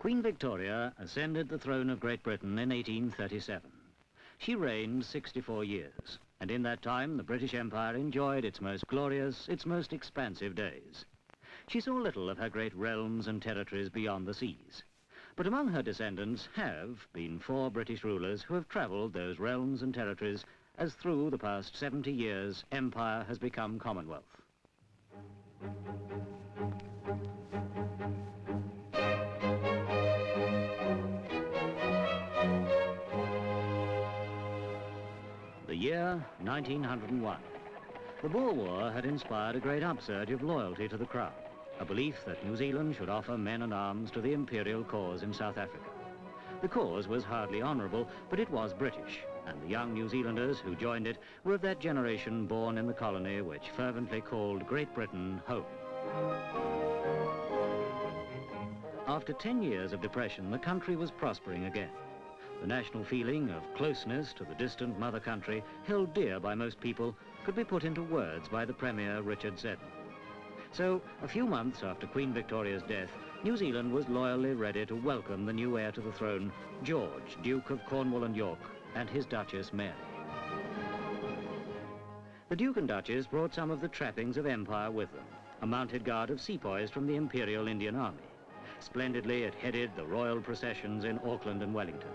Queen Victoria ascended the throne of Great Britain in 1837. She reigned 64 years, and in that time the British Empire enjoyed its most glorious, its most expansive days. She saw little of her great realms and territories beyond the seas. But among her descendants have been 4 British rulers who have travelled those realms and territories as through the past 70 years empire has become Commonwealth. The year 1901. The Boer War had inspired a great upsurge of loyalty to the Crown, a belief that New Zealand should offer men and arms to the imperial cause in South Africa. The cause was hardly honourable, but it was British, and the young New Zealanders who joined it were of that generation born in the colony which fervently called Great Britain home. After 10 years of depression, the country was prospering again. The national feeling of closeness to the distant mother country, held dear by most people, could be put into words by the Premier, Richard Seddon. So, a few months after Queen Victoria's death, New Zealand was loyally ready to welcome the new heir to the throne, George, Duke of Cornwall and York, and his Duchess Mary. The Duke and Duchess brought some of the trappings of empire with them, a mounted guard of sepoys from the Imperial Indian Army. Splendidly, it headed the royal processions in Auckland and Wellington.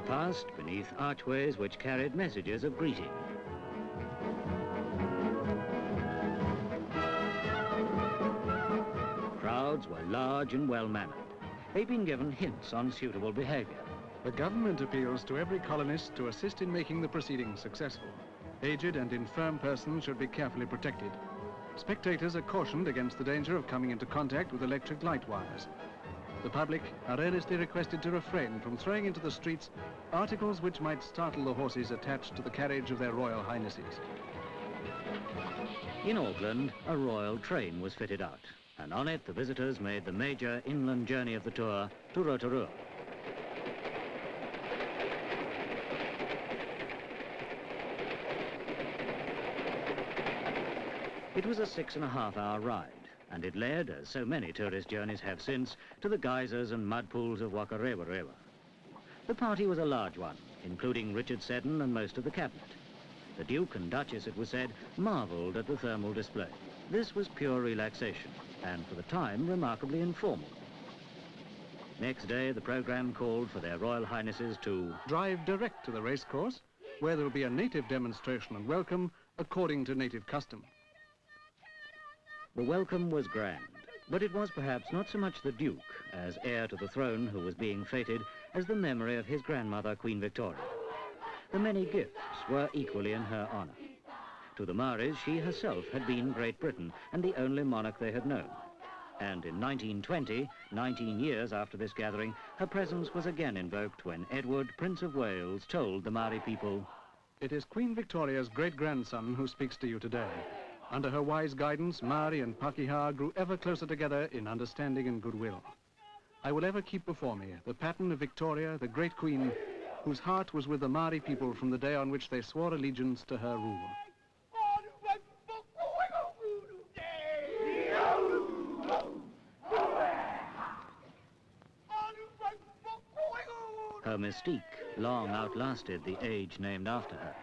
Passed beneath archways which carried messages of greeting. Crowds were large and well-mannered. They'd been given hints on suitable behaviour. The government appeals to every colonist to assist in making the proceedings successful. Aged and infirm persons should be carefully protected. Spectators are cautioned against the danger of coming into contact with electric light wires. The public are earnestly requested to refrain from throwing into the streets articles which might startle the horses attached to the carriage of their Royal Highnesses. In Auckland, a royal train was fitted out, and on it the visitors made the major inland journey of the tour to Rotorua. It was a 6.5-hour ride, and it led, as so many tourist journeys have since, to the geysers and mud pools of Wakarewa. The party was a large one, including Richard Seddon and most of the cabinet. The Duke and Duchess, it was said, marvelled at the thermal display. This was pure relaxation, and for the time, remarkably informal. Next day, the programme called for their Royal Highnesses to drive direct to the racecourse, where there will be a native demonstration and welcome according to native custom. The welcome was grand, but it was perhaps not so much the Duke, as heir to the throne who was being feted, as the memory of his grandmother, Queen Victoria. The many gifts were equally in her honour. To the Maoris, she herself had been Great Britain, and the only monarch they had known. And in 1920, 19 years after this gathering, her presence was again invoked when Edward, Prince of Wales, told the Maori people, "It is Queen Victoria's great-grandson who speaks to you today. Under her wise guidance, Maori and Pakeha grew ever closer together in understanding and goodwill. I will ever keep before me the pattern of Victoria, the great queen, whose heart was with the Maori people from the day on which they swore allegiance to her rule." Her mystique long outlasted the age named after her.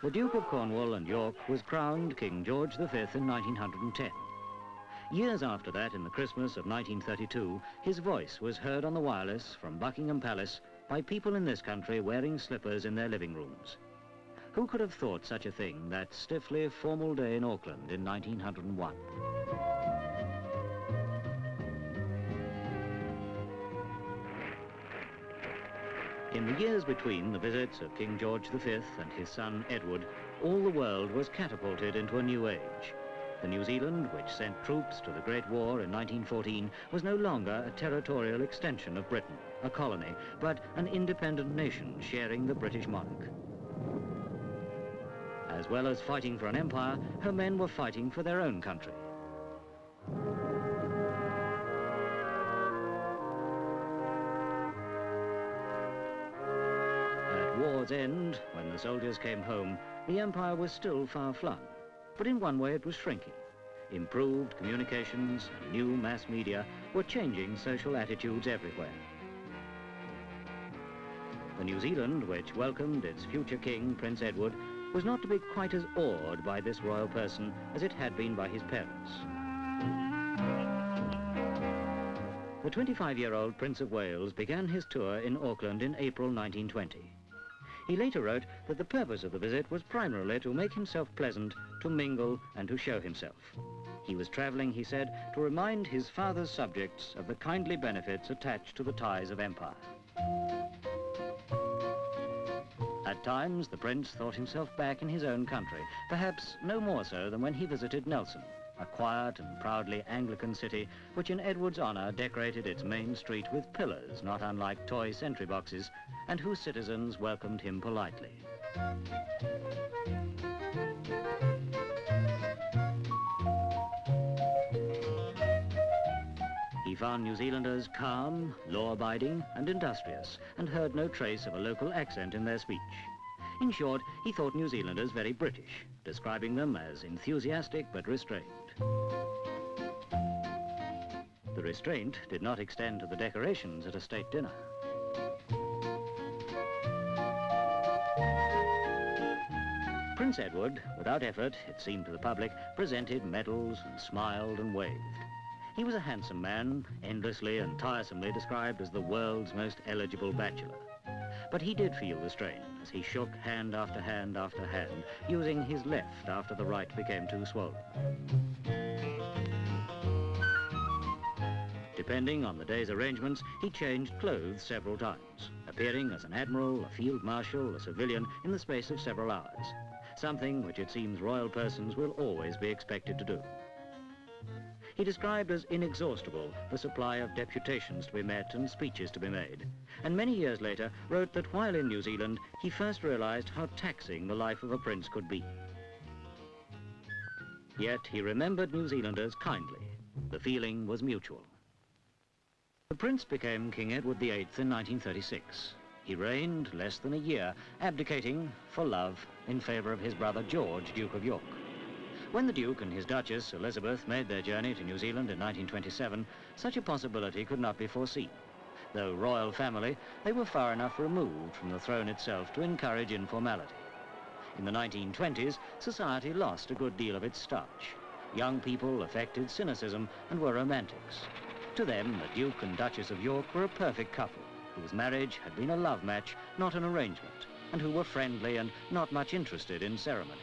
The Duke of Cornwall and York was crowned King George V in 1910. Years after that, in the Christmas of 1932, his voice was heard on the wireless from Buckingham Palace by people in this country wearing slippers in their living rooms. Who could have thought such a thing that stiffly formal day in Auckland in 1901? In the years between the visits of King George V and his son Edward, all the world was catapulted into a new age. The New Zealand, which sent troops to the Great War in 1914, was no longer a territorial extension of Britain, a colony, but an independent nation sharing the British monarch. As well as fighting for an empire, her men were fighting for their own country. England, when the soldiers came home, the empire was still far-flung, but in one way it was shrinking. Improved communications and new mass media were changing social attitudes everywhere. The New Zealand, which welcomed its future king, Prince Edward, was not to be quite as awed by this royal person as it had been by his parents. The 25-year-old Prince of Wales began his tour in Auckland in April 1920. He later wrote that the purpose of the visit was primarily to make himself pleasant, to mingle and to show himself. He was travelling, he said, to remind his father's subjects of the kindly benefits attached to the ties of empire. At times, the prince thought himself back in his own country, perhaps no more so than when he visited Nelson, a quiet and proudly Anglican city which in Edward's honour decorated its main street with pillars not unlike toy sentry boxes, and whose citizens welcomed him politely. He found New Zealanders calm, law-abiding and industrious, and heard no trace of a local accent in their speech. In short, he thought New Zealanders very British, describing them as enthusiastic but restrained. The restraint did not extend to the decorations at a state dinner. Prince Edward, without effort, it seemed to the public, presented medals and smiled and waved. He was a handsome man, endlessly and tiresomely described as the world's most eligible bachelor. But he did feel the strain as he shook hand after hand after hand, using his left after the right became too swollen. Depending on the day's arrangements, he changed clothes several times, appearing as an admiral, a field marshal, a civilian in the space of several hours, something which it seems royal persons will always be expected to do. He described as inexhaustible the supply of deputations to be met and speeches to be made, and many years later wrote that while in New Zealand, he first realized how taxing the life of a prince could be. Yet he remembered New Zealanders kindly. The feeling was mutual. The prince became King Edward VIII in 1936. He reigned less than a year, abdicating for love in favour of his brother George, Duke of York. When the Duke and his Duchess, Elizabeth, made their journey to New Zealand in 1927, such a possibility could not be foreseen. Though royal family, they were far enough removed from the throne itself to encourage informality. In the 1920s, society lost a good deal of its starch. Young people affected cynicism and were romantics. To them, the Duke and Duchess of York were a perfect couple, whose marriage had been a love match, not an arrangement, and who were friendly and not much interested in ceremony.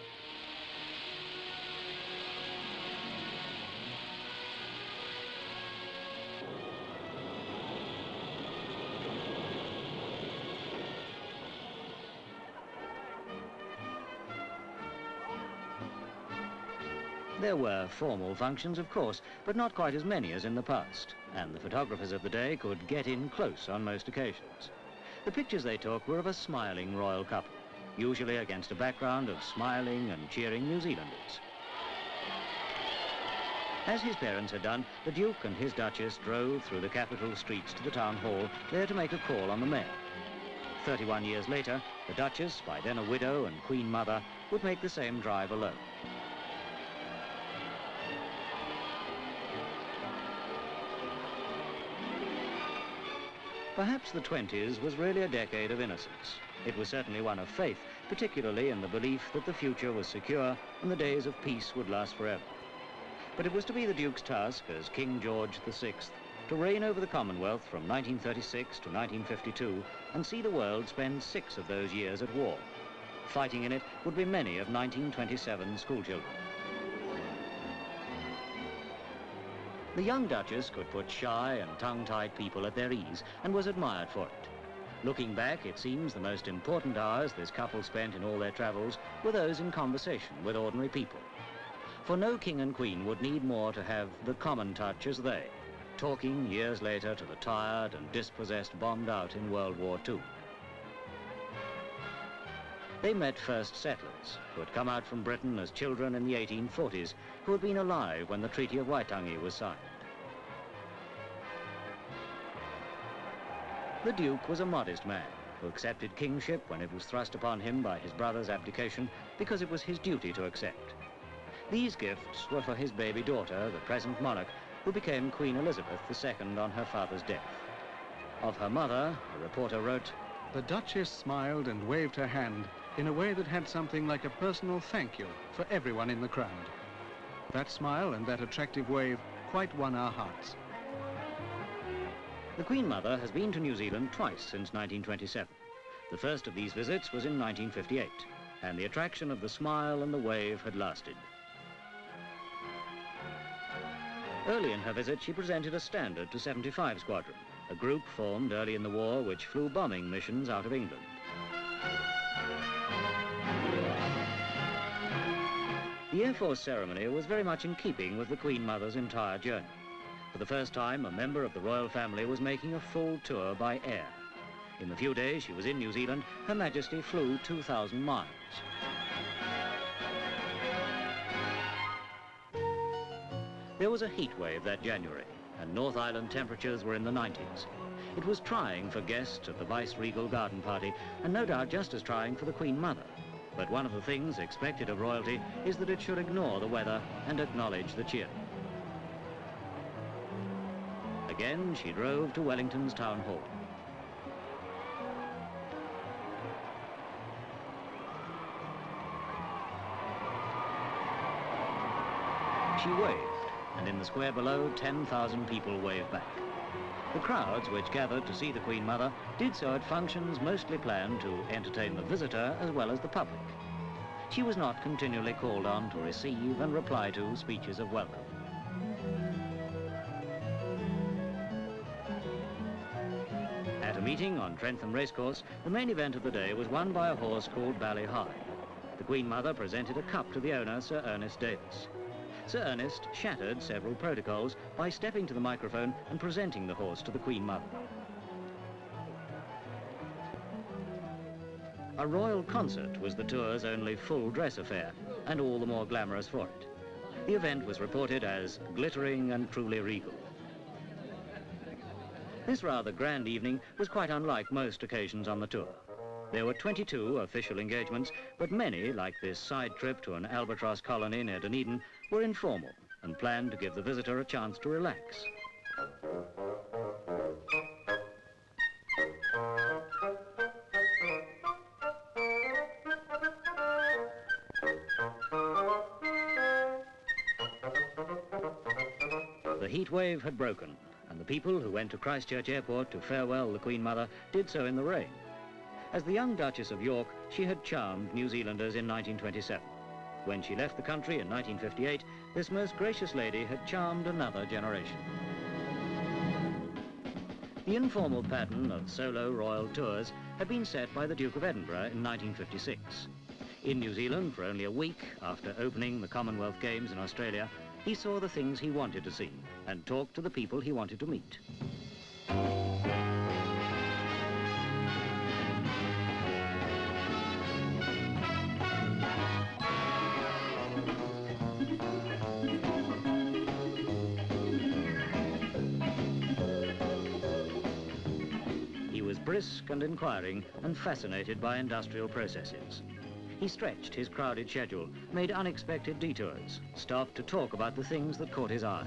There were formal functions, of course, but not quite as many as in the past, and the photographers of the day could get in close on most occasions. The pictures they took were of a smiling royal couple, usually against a background of smiling and cheering New Zealanders. As his parents had done, the Duke and his Duchess drove through the capital streets to the town hall, there to make a call on the mayor. 31 years later, the Duchess, by then a widow and Queen Mother, would make the same drive alone. Perhaps the 20s was really a decade of innocence. It was certainly one of faith, particularly in the belief that the future was secure and the days of peace would last forever. But it was to be the Duke's task as King George VI to reign over the Commonwealth from 1936 to 1952 and see the world spend 6 of those years at war. Fighting in it would be many of 1927's schoolchildren. The young Duchess could put shy and tongue-tied people at their ease and was admired for it. Looking back, it seems the most important hours this couple spent in all their travels were those in conversation with ordinary people. For no king and queen would need more to have the common touch as they, talking years later to the tired and dispossessed bombed out in World War II. They met first settlers, who had come out from Britain as children in the 1840s, who had been alive when the Treaty of Waitangi was signed. The Duke was a modest man. who accepted kingship when it was thrust upon him by his brother's abdication because it was his duty to accept. These gifts were for his baby daughter, the present monarch, who became Queen Elizabeth II on her father's death. Of her mother, a reporter wrote, "The Duchess smiled and waved her hand in a way that had something like a personal thank you for everyone in the crowd. That smile and that attractive wave quite won our hearts." The Queen Mother has been to New Zealand twice since 1927. The first of these visits was in 1958, and the attraction of the smile and the wave had lasted. Early in her visit, she presented a standard to 75 Squadron, a group formed early in the war which flew bombing missions out of England. The Air Force ceremony was very much in keeping with the Queen Mother's entire journey. For the first time, a member of the royal family was making a full tour by air. In the few days she was in New Zealand, Her Majesty flew 2,000 miles. There was a heat wave that January, and North Island temperatures were in the 90s. It was trying for guests at the Vice-Regal garden party, and no doubt just as trying for the Queen Mother. But one of the things expected of royalty is that it should ignore the weather and acknowledge the cheer. Again, she drove to Wellington's Town Hall. She waved, and in the square below, 10,000 people waved back. The crowds which gathered to see the Queen Mother did so at functions mostly planned to entertain the visitor as well as the public. She was not continually called on to receive and reply to speeches of welcome. At a meeting on Trentham Racecourse, the main event of the day was won by a horse called Bally High. The Queen Mother presented a cup to the owner, Sir Ernest Davis. Sir Ernest shattered several protocols by stepping to the microphone and presenting the horse to the Queen Mother. A royal concert was the tour's only full-dress affair, and all the more glamorous for it. The event was reported as glittering and truly regal. This rather grand evening was quite unlike most occasions on the tour. There were 22 official engagements, but many, like this side trip to an albatross colony near Dunedin, were informal and planned to give the visitor a chance to relax. The heat wave had broken, and the people who went to Christchurch Airport to farewell the Queen Mother did so in the rain. As the young Duchess of York, she had charmed New Zealanders in 1927. When she left the country in 1958, this most gracious lady had charmed another generation. The informal pattern of solo royal tours had been set by the Duke of Edinburgh in 1956. In New Zealand for only a week after opening the Commonwealth Games in Australia, he saw the things he wanted to see and talked to the people he wanted to meet. He was brisk and inquiring and fascinated by industrial processes. He stretched his crowded schedule, made unexpected detours, stopped to talk about the things that caught his eye.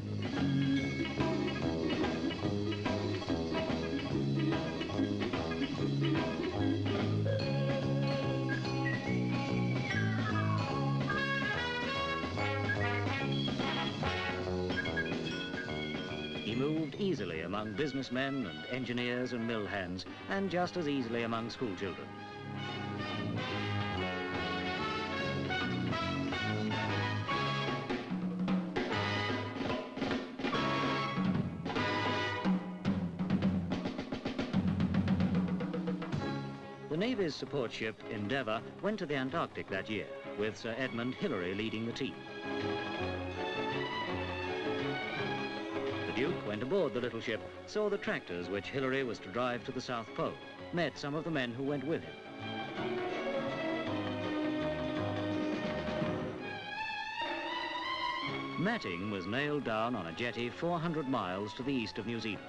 He moved easily among businessmen and engineers and mill hands, and just as easily among schoolchildren. The Navy's support ship, Endeavour, went to the Antarctic that year, with Sir Edmund Hillary leading the team. The Duke went aboard the little ship, saw the tractors which Hillary was to drive to the South Pole, met some of the men who went with him. Matting was nailed down on a jetty 400 miles to the east of New Zealand.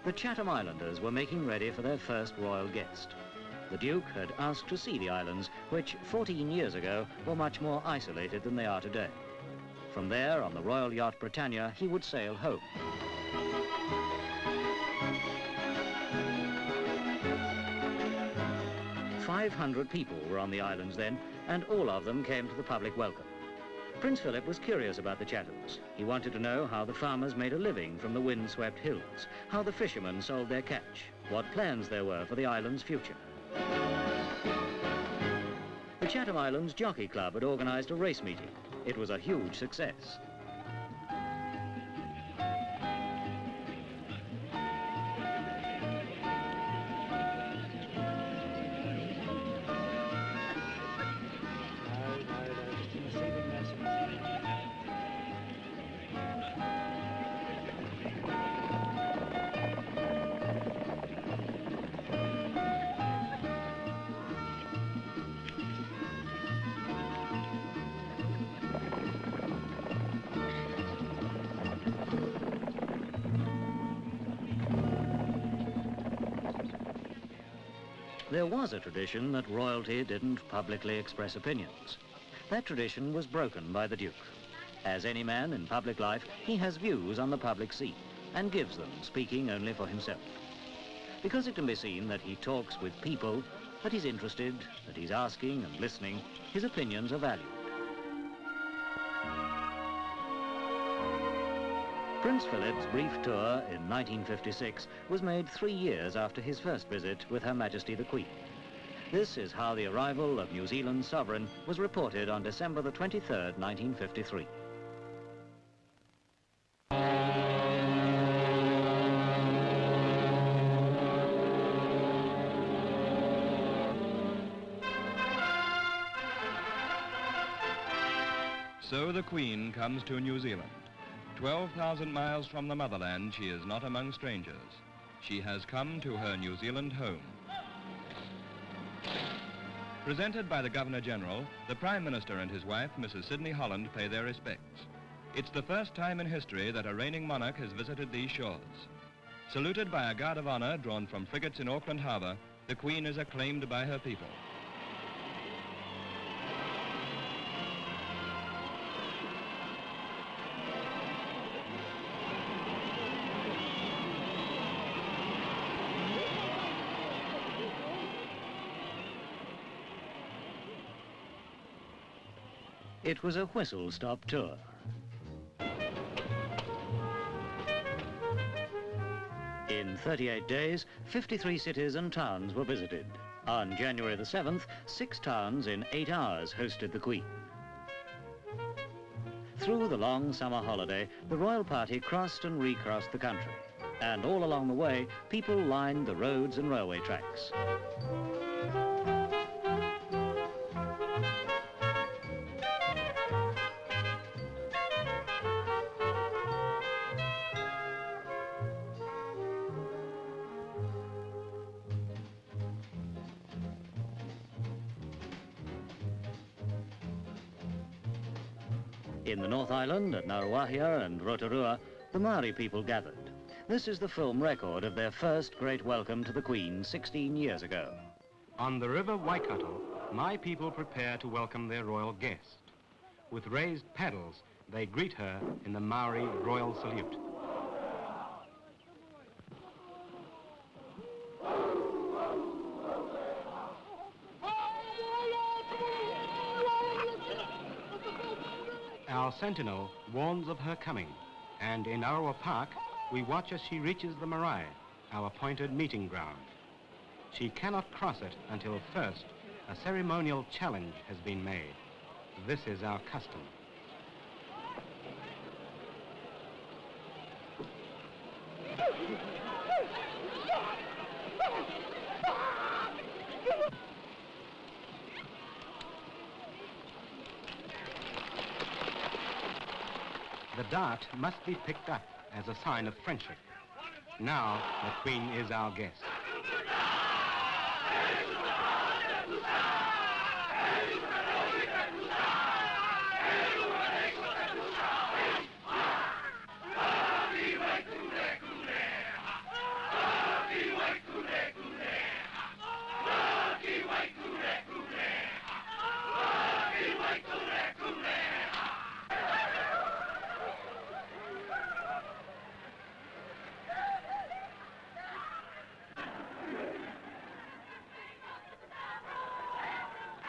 The Chatham Islanders were making ready for their first royal guest. The Duke had asked to see the islands, which 14 years ago were much more isolated than they are today. From there, on the royal yacht Britannia, he would sail home. "500 people were on the islands then, and all of them came to the public welcome. Prince Philip was curious about the Chathams. He wanted to know how the farmers made a living from the wind-swept hills, how the fishermen sold their catch, what plans there were for the island's future. The Chatham Islands Jockey Club had organised a race meeting. It was a huge success. There was a tradition that royalty didn't publicly express opinions. That tradition was broken by the Duke. As any man in public life, he has views on the public scene and gives them, speaking only for himself. Because it can be seen that he talks with people, that he's interested, that he's asking and listening, his opinions are valued. Prince Philip's brief tour in 1956 was made 3 years after his first visit with Her Majesty the Queen. This is how the arrival of New Zealand's sovereign was reported on December the 23rd, 1953. So the Queen comes to New Zealand. 12,000 miles from the motherland, she is not among strangers. She has come to her New Zealand home. Presented by the Governor-General, the Prime Minister and his wife, Mrs. Sidney Holland, pay their respects. It's the first time in history that a reigning monarch has visited these shores. Saluted by a guard of honor drawn from frigates in Auckland Harbour, the Queen is acclaimed by her people. It was a whistle-stop tour. In 38 days, 53 cities and towns were visited. On January the 7th, 6 towns in 8 hours hosted the Queen. Through the long summer holiday, the royal party crossed and recrossed the country. And all along the way, people lined the roads and railway tracks. In the North Island, at Ngaruahia and Rotorua, the Maori people gathered. This is the film record of their first great welcome to the Queen 16 years ago. On the river Waikato, my people prepare to welcome their royal guest. With raised paddles, they greet her in the Maori royal salute. Our sentinel warns of her coming, and in Arawa Park, we watch as she reaches the marae, our appointed meeting ground. She cannot cross it until first a ceremonial challenge has been made. This is our custom. The dart must be picked up as a sign of friendship. Now, the Queen is our guest.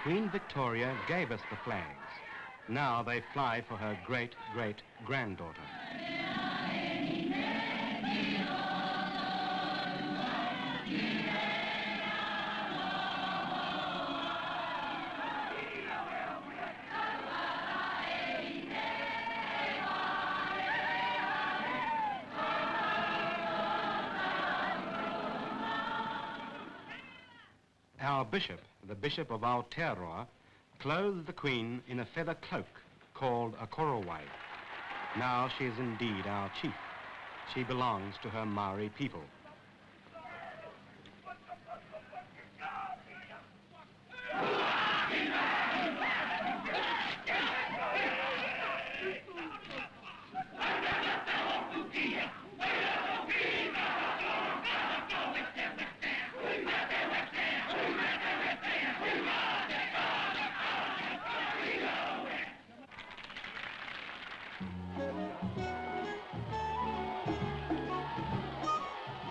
Queen Victoria gave us the flags. Now they fly for her great-great-granddaughter. Our bishop, the Bishop of Aotearoa, clothed the Queen in a feather cloak called a korowai. Now she is indeed our chief. She belongs to her Maori people.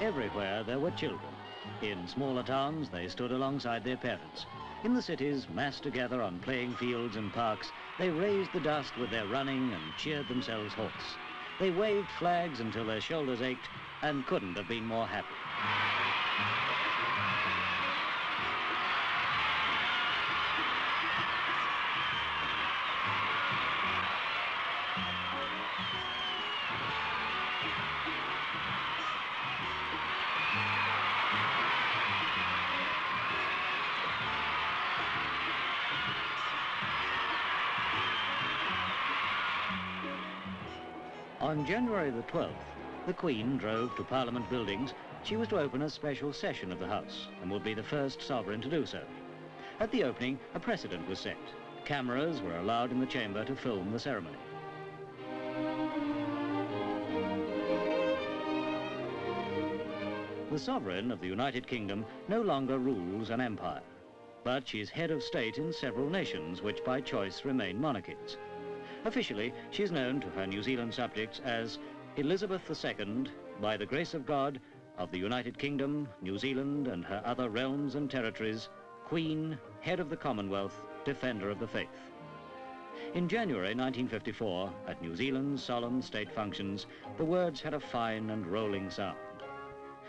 Everywhere there were children. In smaller towns, they stood alongside their parents. In the cities, massed together on playing fields and parks, they raised the dust with their running and cheered themselves hoarse. They waved flags until their shoulders ached and couldn't have been more happy. On January the 12th, the Queen drove to Parliament buildings. She was to open a special session of the House and would be the first sovereign to do so. At the opening, a precedent was set. Cameras were allowed in the chamber to film the ceremony. The sovereign of the United Kingdom no longer rules an empire, but she is head of state in several nations which by choice remain monarchies. Officially, she is known to her New Zealand subjects as Elizabeth II, by the grace of God, of the United Kingdom, New Zealand and her other realms and territories, Queen, head of the Commonwealth, defender of the faith. In January 1954, at New Zealand's solemn state functions, the words had a fine and rolling sound.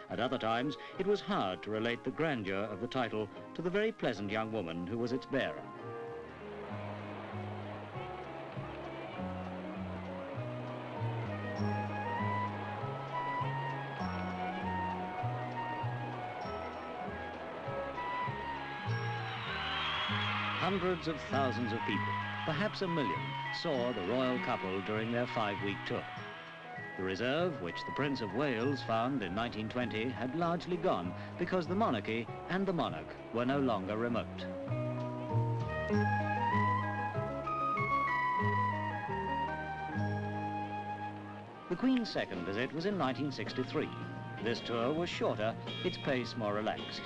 At other times, it was hard to relate the grandeur of the title to the very pleasant young woman who was its bearer. Hundreds of thousands of people, perhaps 1 million, saw the royal couple during their 5-week tour. The reserve, which the Prince of Wales found in 1920, had largely gone because the monarchy and the monarch were no longer remote. The Queen's second visit was in 1963. This tour was shorter, its pace more relaxed.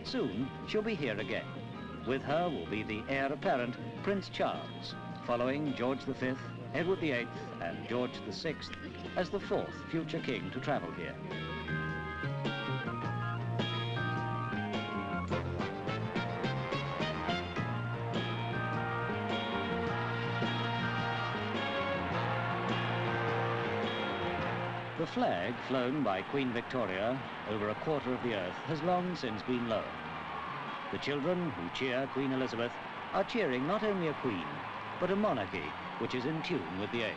Soon, she'll be here again. With her will be the heir apparent, Prince Charles, following George V, Edward VIII and George VI as the 4th future king to travel here. The flag flown by Queen Victoria over a quarter of the earth has long since been lowered. The children who cheer Queen Elizabeth are cheering not only a queen, but a monarchy which is in tune with the age.